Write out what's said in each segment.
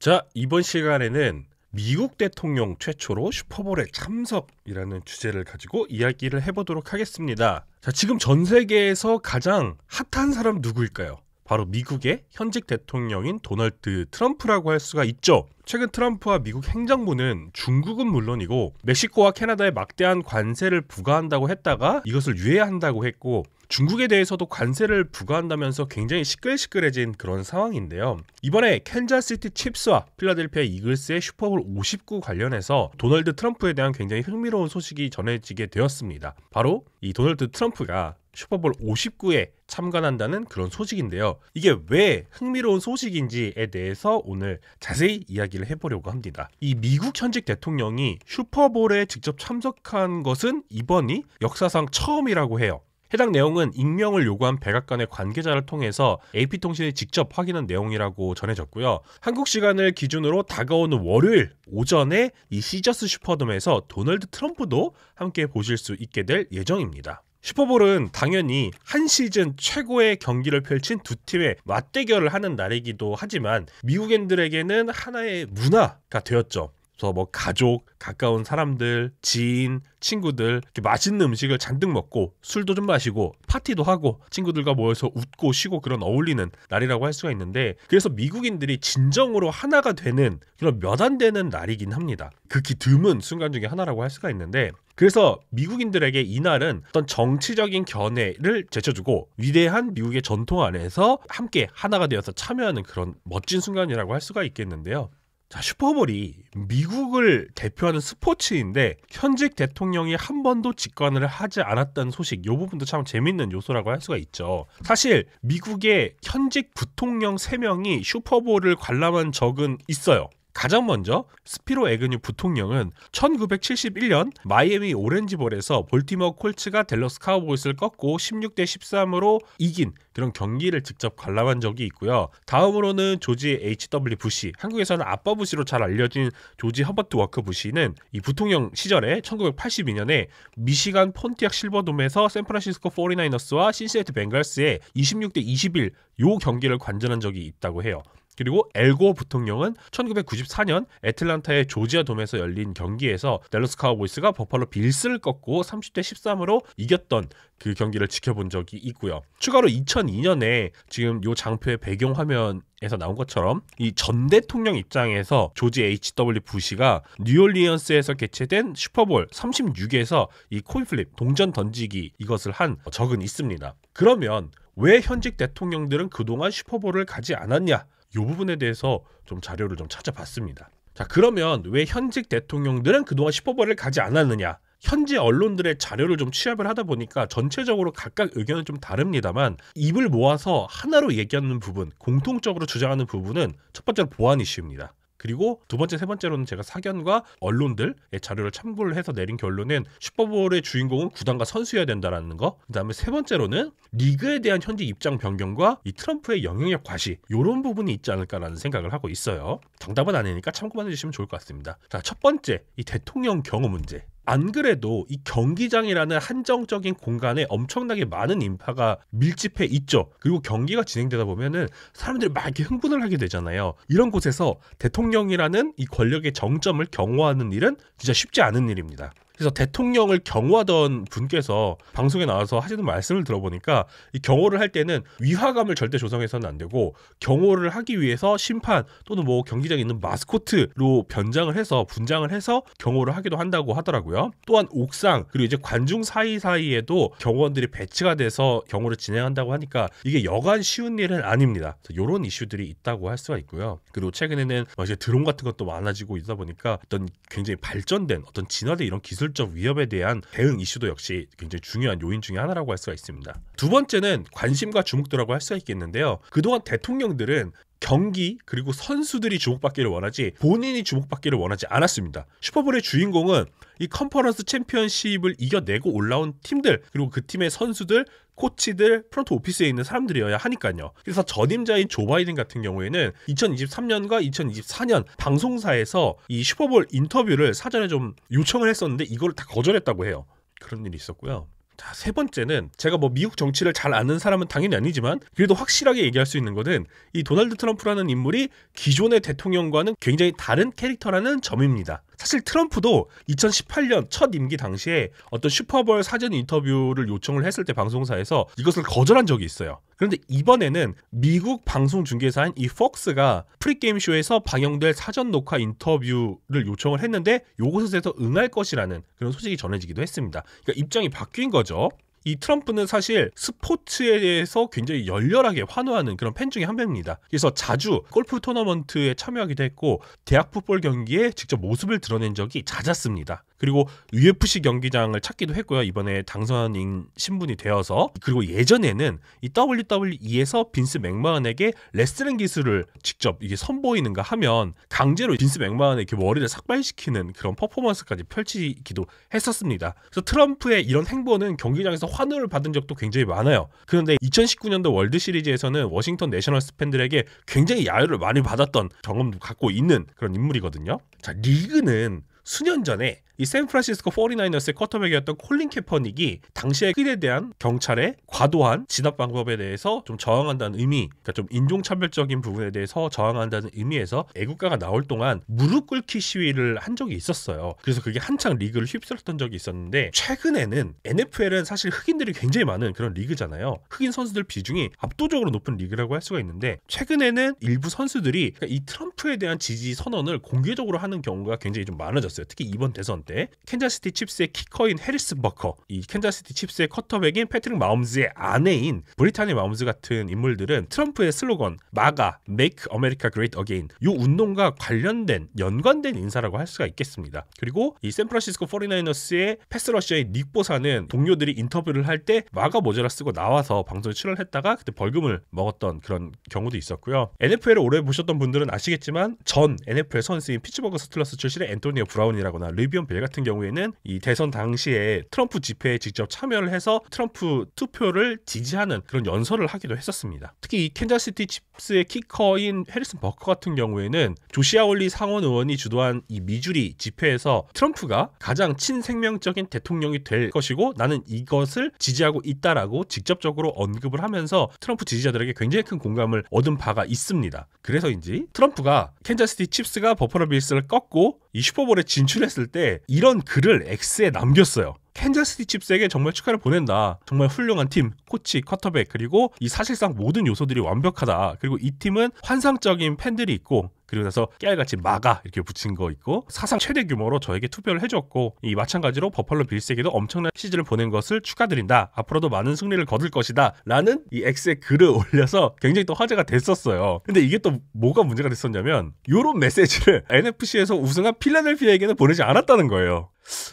자, 이번 시간에는 미국 대통령 최초로 슈퍼볼에 참석이라는 주제를 가지고 이야기를 해보도록 하겠습니다. 자, 지금 전 세계에서 가장 핫한 사람 누구일까요? 바로 미국의 현직 대통령인 도널드 트럼프라고 할 수가 있죠. 최근 트럼프와 미국 행정부는 중국은 물론이고 멕시코와 캐나다에 막대한 관세를 부과한다고 했다가 이것을 유예한다고 했고, 중국에 대해서도 관세를 부과한다면서 굉장히 시끌시끌해진 그런 상황인데요. 이번에 캔자스시티 칩스와 필라델피아 이글스의 슈퍼볼 59 관련해서 도널드 트럼프에 대한 굉장히 흥미로운 소식이 전해지게 되었습니다. 바로 이 도널드 트럼프가 슈퍼볼 59에 참관한다는 그런 소식인데요. 이게 왜 흥미로운 소식인지에 대해서 오늘 자세히 이야기를 해보려고 합니다. 이 미국 현직 대통령이 슈퍼볼에 직접 참석한 것은 이번이 역사상 처음이라고 해요. 해당 내용은 익명을 요구한 백악관의 관계자를 통해서 AP통신이 직접 확인한 내용이라고 전해졌고요. 한국 시간을 기준으로 다가오는 월요일 오전에 이 시저스 슈퍼돔에서 도널드 트럼프도 함께 보실 수 있게 될 예정입니다. 슈퍼볼은 당연히 한 시즌 최고의 경기를 펼친 두 팀의 맞대결을 하는 날이기도 하지만 미국인들에게는 하나의 문화가 되었죠. 그래서 뭐 가족, 가까운 사람들, 지인, 친구들 이렇게 맛있는 음식을 잔뜩 먹고 술도 좀 마시고 파티도 하고 친구들과 모여서 웃고 쉬고 그런 어울리는 날이라고 할 수가 있는데, 그래서 미국인들이 진정으로 하나가 되는 그런 몇 안 되는 날이긴 합니다. 극히 드문 순간 중에 하나라고 할 수가 있는데, 그래서 미국인들에게 이날은 어떤 정치적인 견해를 제쳐주고 위대한 미국의 전통 안에서 함께 하나가 되어서 참여하는 그런 멋진 순간이라고 할 수가 있겠는데요. 자, 슈퍼볼이 미국을 대표하는 스포츠인데 현직 대통령이 한 번도 직관을 하지 않았다는 소식, 이 부분도 참 재밌는 요소라고 할 수가 있죠. 사실 미국의 현직 부통령 3명이 슈퍼볼을 관람한 적은 있어요. 가장 먼저 스피로 애그뉴 부통령은 1971년 마이애미 오렌지볼에서 볼티모어 콜츠가 댈러스 카우보이스를 꺾고 16대 13으로 이긴 그런 경기를 직접 관람한 적이 있고요. 다음으로는 조지 H.W. 부시, 한국에서는 아빠 부시로 잘 알려진 조지 허버트 워커 부시는 이 부통령 시절에 1982년에 미시간 폰티악 실버돔에서 샌프란시스코 49어스와 신시내티 벵갈스의 26대 21 요 경기를 관전한 적이 있다고 해요. 그리고 엘고 부통령은 1994년 애틀란타의 조지아 돔에서 열린 경기에서 댈러스 카우보이스가 버팔로 빌스를 꺾고 30대 13으로 이겼던 그 경기를 지켜본 적이 있고요. 추가로 2002년에 지금 요 장표의 배경 화면에서 나온 것처럼 이 전 대통령 입장에서 조지 H.W. 부시가 뉴올리언스에서 개최된 슈퍼볼 36에서 이 코인 플립 동전 던지기 이것을 한 적은 있습니다. 그러면 왜 현직 대통령들은 그동안 슈퍼볼을 가지 않았냐? 이 부분에 대해서 좀 자료를 좀 찾아봤습니다. 자, 그러면 왜 현직 대통령들은 그동안 슈퍼볼을 가지 않았느냐? 현지 언론들의 자료를 좀 취합을 하다 보니까 전체적으로 각각 의견은 좀 다릅니다만 입을 모아서 하나로 얘기하는 부분, 공통적으로 주장하는 부분은 첫 번째로 보안 이슈입니다. 그리고 두 번째, 세 번째로는 제가 사견과 언론들의 자료를 참고를 해서 내린 결론은 슈퍼볼의 주인공은 구단과 선수여야 된다라는 거. 그 다음에 세 번째로는 리그에 대한 현지 입장 변경과 이 트럼프의 영향력 과시, 이런 부분이 있지 않을까라는 생각을 하고 있어요. 정답은 아니니까 참고만 해주시면 좋을 것 같습니다. 자, 첫 번째, 이 대통령 경호 문제. 안 그래도 이 경기장이라는 한정적인 공간에 엄청나게 많은 인파가 밀집해 있죠. 그리고 경기가 진행되다 보면은 사람들이 막 이렇게 흥분을 하게 되잖아요. 이런 곳에서 대통령이라는 이 권력의 정점을 경호하는 일은 진짜 쉽지 않은 일입니다. 그래서 대통령을 경호하던 분께서 방송에 나와서 하시는 말씀을 들어보니까 이 경호를 할 때는 위화감을 절대 조성해서는 안 되고, 경호를 하기 위해서 심판 또는 뭐 경기장에 있는 마스코트로 변장을 해서 분장을 해서 경호를 하기도 한다고 하더라고요. 또한 옥상 그리고 이제 관중 사이사이에도 경호원들이 배치가 돼서 경호를 진행한다고 하니까 이게 여간 쉬운 일은 아닙니다. 이런 이슈들이 있다고 할 수가 있고요. 그리고 최근에는 이제 드론 같은 것도 많아지고 있다 보니까 어떤 굉장히 발전된 어떤 진화된 이런 기술적 위협에 대한 대응 이슈도 역시 굉장히 중요한 요인 중에 하나라고 할 수가 있습니다. 두 번째는 관심과 주목도라고 할 수가 있겠는데요. 그동안 대통령들은 경기 그리고 선수들이 주목받기를 원하지 본인이 주목받기를 원하지 않았습니다. 슈퍼볼의 주인공은 이 컨퍼런스 챔피언십을 이겨내고 올라온 팀들, 그리고 그 팀의 선수들, 코치들, 프런트 오피스에 있는 사람들이어야 하니까요. 그래서 전임자인 조 바이든 같은 경우에는 2023년과 2024년 방송사에서 이 슈퍼볼 인터뷰를 사전에 좀 요청을 했었는데 이걸 다 거절했다고 해요. 그런 일이 있었고요. 자, 세 번째는 제가 뭐 미국 정치를 잘 아는 사람은 당연히 아니지만 그래도 확실하게 얘기할 수 있는 거는 이 도널드 트럼프라는 인물이 기존의 대통령과는 굉장히 다른 캐릭터라는 점입니다. 사실 트럼프도 2018년 첫 임기 당시에 어떤 슈퍼볼 사전 인터뷰를 요청을 했을 때 방송사에서 이것을 거절한 적이 있어요. 그런데 이번에는 미국 방송 중개사인 이 폭스가 프리게임 쇼에서 방영될 사전 녹화 인터뷰를 요청을 했는데 요것에서 응할 것이라는 그런 소식이 전해지기도 했습니다. 그러니까 입장이 바뀐 거죠. 이 트럼프는 사실 스포츠에 대해서 굉장히 열렬하게 환호하는 그런 팬 중에 한 명입니다. 그래서 자주 골프 토너먼트에 참여하기도 했고 대학 풋볼 경기에 직접 모습을 드러낸 적이 잦았습니다. 그리고 UFC 경기장을 찾기도 했고요. 이번에 당선인 신분이 되어서. 그리고 예전에는 이 WWE에서 빈스 맥마흔에게 레슬링 기술을 직접 이게 선보이는가 하면 강제로 빈스 맥마흔의 이렇게 머리를 삭발시키는 그런 퍼포먼스까지 펼치기도 했었습니다. 그래서 트럼프의 이런 행보는 경기장에서 환호를 받은 적도 굉장히 많아요. 그런데 2019년도 월드 시리즈에서는 워싱턴 내셔널스 팬들에게 굉장히 야유를 많이 받았던 경험도 갖고 있는 그런 인물이거든요. 자, 리그는 수년 전에 이 샌프란시스코 49어스의 쿼터백이었던 콜린 캐퍼닉이 당시의 흑인에 대한 경찰의 과도한 진압 방법에 대해서 좀 저항한다는 의미, 그러니까 좀 인종차별적인 부분에 대해서 저항한다는 의미에서 애국가가 나올 동안 무릎 꿇기 시위를 한 적이 있었어요. 그래서 그게 한창 리그를 휩쓸었던 적이 있었는데 최근에는 NFL은 사실 흑인들이 굉장히 많은 그런 리그잖아요. 흑인 선수들 비중이 압도적으로 높은 리그라고 할 수가 있는데 최근에는 일부 선수들이 그러니까 이 트럼프에 대한 지지 선언을 공개적으로 하는 경우가 굉장히 좀 많아졌어요. 특히 이번 대선 때 캔자스시티 칩스의 키커인 해리스 버커, 이 캔자스시티 칩스의 쿼터백인 패트릭 마홈즈의 아내인 브리타니 마홈즈 같은 인물들은 트럼프의 슬로건 마가 Make America Great Again 이 운동과 관련된 연관된 인사라고 할 수가 있겠습니다. 그리고 이 샌프란시스코 49어스의 패스러셔의 닉 보사는 동료들이 인터뷰를 할 때 마가 모자를 쓰고 나와서 방송에 출연을 했다가 그때 벌금을 먹었던 그런 경우도 있었고요. NFL을 오래 보셨던 분들은 아시겠지만 전 NFL 선수인 피츠버그 스틸러스 출신의 앤토니오 브라운이라거나 르비온 벨 같은 경우에는 이 대선 당시에 트럼프 집회에 직접 참여를 해서 트럼프 투표를 지지하는 그런 연설을 하기도 했었습니다. 특히 이 캔자스시티 칩스의 키커인 해리슨 버커 같은 경우에는 조시아 올리 상원 의원이 주도한 이 미주리 집회에서 트럼프가 가장 친생명적인 대통령이 될 것이고 나는 이것을 지지하고 있다라고 직접적으로 언급을 하면서 트럼프 지지자들에게 굉장히 큰 공감을 얻은 바가 있습니다. 그래서인지 트럼프가 캔자스시티 칩스가 버퍼로 빌스를 꺾고 이 슈퍼볼에 진출했을 때 이런 글을 X에 남겼어요. 캔자스시티 칩스에게 정말 축하를 보낸다. 정말 훌륭한 팀, 코치, 쿼터백 그리고 이 사실상 모든 요소들이 완벽하다. 그리고 이 팀은 환상적인 팬들이 있고 그리고 나서 깨알같이 마가 이렇게 붙인 거 있고 사상 최대 규모로 저에게 투표를 해줬고 이 마찬가지로 버팔로 빌스에게도 엄청난 시즌을 보낸 것을 축하드린다. 앞으로도 많은 승리를 거둘 것이다. 라는 이 X에 글을 올려서 굉장히 또 화제가 됐었어요. 근데 이게 또 뭐가 문제가 됐었냐면 이런 메시지를 NFC에서 우승한 필라델피아에게는 보내지 않았다는 거예요.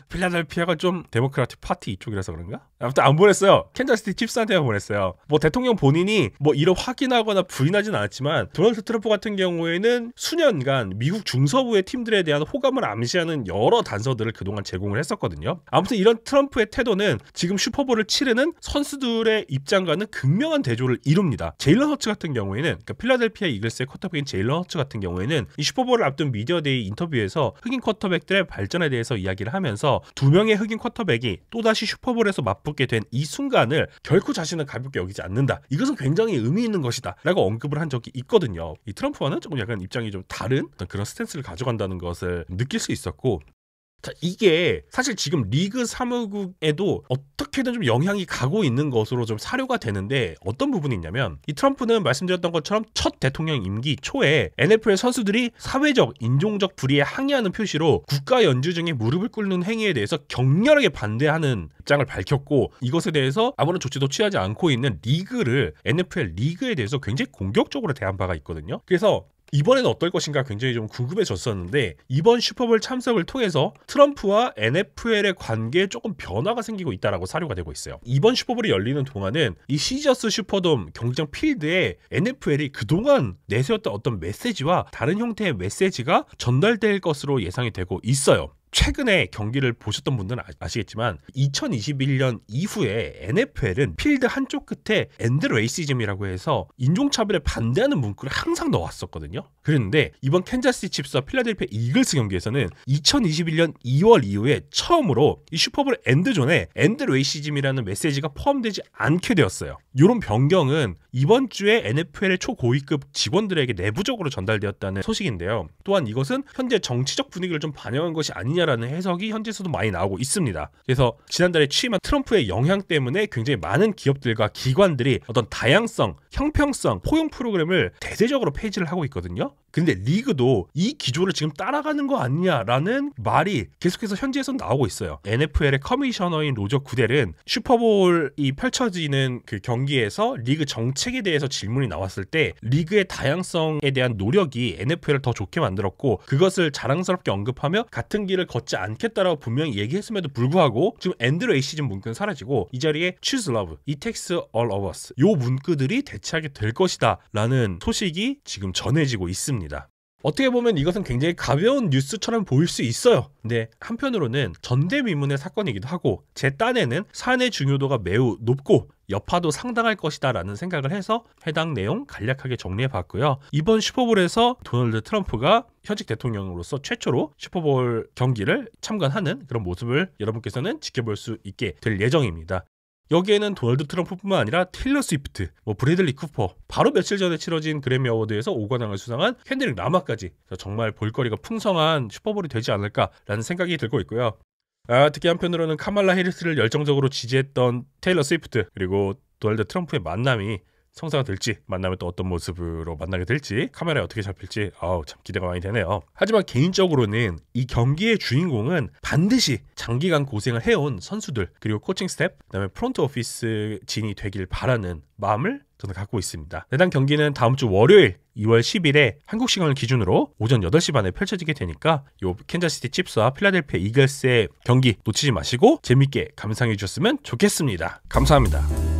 필라델피아가 좀 데모크라틱 파티 이쪽이라서 그런가? 아무튼 안 보냈어요. 캔자스시티 칩스한테만 보냈어요. 뭐 대통령 본인이 뭐 이를 확인하거나 부인하진 않았지만 도널드 트럼프 같은 경우에는 수년간 미국 중서부의 팀들에 대한 호감을 암시하는 여러 단서들을 그동안 제공을 했었거든요. 아무튼 이런 트럼프의 태도는 지금 슈퍼볼을 치르는 선수들의 입장과는 극명한 대조를 이룹니다. 제일런 허츠 같은 경우에는 그러니까 필라델피아 이글스의 쿼터백인 제일런 허츠 같은 경우에는 이 슈퍼볼을 앞둔 미디어데이 인터뷰에서 흑인 쿼터백들의 발전에 대해서 이야기를 하면서 두 명의 흑인 쿼터백이 또다시 슈퍼볼에서 맞붙게 된 이 순간을 결코 자신은 가볍게 여기지 않는다. 이것은 굉장히 의미 있는 것이다. 라고 언급을 한 적이 있거든요. 이 트럼프와는 조금 약간 입장이 좀 다른 그런 스탠스를 가져간다는 것을 느낄 수 있었고 자, 이게 사실 지금 리그 사무국에도 어떻게든 좀 영향이 가고 있는 것으로 좀 사료가 되는데 어떤 부분이 있냐면 이 트럼프는 말씀드렸던 것처럼 첫 대통령 임기 초에 NFL 선수들이 사회적, 인종적 불의에 항의하는 표시로 국가 연주 중에 무릎을 꿇는 행위에 대해서 격렬하게 반대하는 입장을 밝혔고 이것에 대해서 아무런 조치도 취하지 않고 있는 리그를 NFL 리그에 대해서 굉장히 공격적으로 대한 바가 있거든요. 그래서 이번에는 어떨 것인가 굉장히 좀 궁금해졌었는데 이번 슈퍼볼 참석을 통해서 트럼프와 NFL의 관계에 조금 변화가 생기고 있다라고 사료가 되고 있어요. 이번 슈퍼볼이 열리는 동안은 이 시저스 슈퍼돔 경기장 필드에 NFL이 그동안 내세웠던 어떤 메시지와 다른 형태의 메시지가 전달될 것으로 예상이 되고 있어요. 최근에 경기를 보셨던 분들은 아시겠지만 2021년 이후에 NFL은 필드 한쪽 끝에 엔드 레이시즘이라고 해서 인종차별에 반대하는 문구를 항상 넣어왔었거든요. 그런데 이번 캔자스시티 칩스와 필라델피아 이글스 경기에서는 2021년 2월 이후에 처음으로 이 슈퍼볼 엔드존에 엔드 레이시즘이라는 메시지가 포함되지 않게 되었어요. 이런 변경은 이번 주에 NFL의 초고위급 직원들에게 내부적으로 전달되었다는 소식인데요. 또한 이것은 현재 정치적 분위기를 좀 반영한 것이 아니냐라는 해석이 현지에서도 많이 나오고 있습니다. 그래서 지난달에 취임한 트럼프의 영향 때문에 굉장히 많은 기업들과 기관들이 어떤 다양성, 형평성, 포용 프로그램을 대대적으로 폐지를 하고 있거든요. 근데 리그도 이 기조를 지금 따라가는 거 아니냐라는 말이 계속해서 현지에서 나오고 있어요. NFL의 커미셔너인 로저 구델은 슈퍼볼이 펼쳐지는 그 경기에서 리그 정책에 대해서 질문이 나왔을 때 리그의 다양성에 대한 노력이 NFL을 더 좋게 만들었고 그것을 자랑스럽게 언급하며 같은 길을 걷지 않겠다라고 분명히 얘기했음에도 불구하고 지금 엔드 레이시즘 문구는 사라지고 이 자리에 choose love, it takes all of us 요 문구들이 대체하게 될 것이다 라는 소식이 지금 전해지고 있습니다. 어떻게 보면 이것은 굉장히 가벼운 뉴스처럼 보일 수 있어요. 근데 한편으로는 전대미문의 사건이기도 하고 제 딴에는 사안의 중요도가 매우 높고 여파도 상당할 것이다 라는 생각을 해서 해당 내용 간략하게 정리해봤고요. 이번 슈퍼볼에서 도널드 트럼프가 현직 대통령으로서 최초로 슈퍼볼 경기를 참관하는 그런 모습을 여러분께서는 지켜볼 수 있게 될 예정입니다. 여기에는 도널드 트럼프뿐만 아니라 테일러 스위프트, 브래들리 쿠퍼, 바로 며칠 전에 치러진 그래미 어워드에서 5관왕을 수상한 켄드릭 라마까지 정말 볼거리가 풍성한 슈퍼볼이 되지 않을까라는 생각이 들고 있고요. 특히 한편으로는 카말라 해리스를 열정적으로 지지했던 테일러 스위프트 그리고 도널드 트럼프의 만남이 성사가 될지 만나면 또 어떤 모습으로 만나게 될지 카메라에 어떻게 잡힐지 참 기대가 많이 되네요. 하지만 개인적으로는 이 경기의 주인공은 반드시 장기간 고생을 해온 선수들 그리고 코칭 스텝 그다음에 프론트 오피스 진이 되길 바라는 마음을 저는 갖고 있습니다. 해당 경기는 다음 주 월요일 2월 10일에 한국 시간을 기준으로 오전 8시 반에 펼쳐지게 되니까 요 캔자스시티 칩스와 필라델피아 이글스의 경기 놓치지 마시고 재밌게 감상해 주셨으면 좋겠습니다. 감사합니다.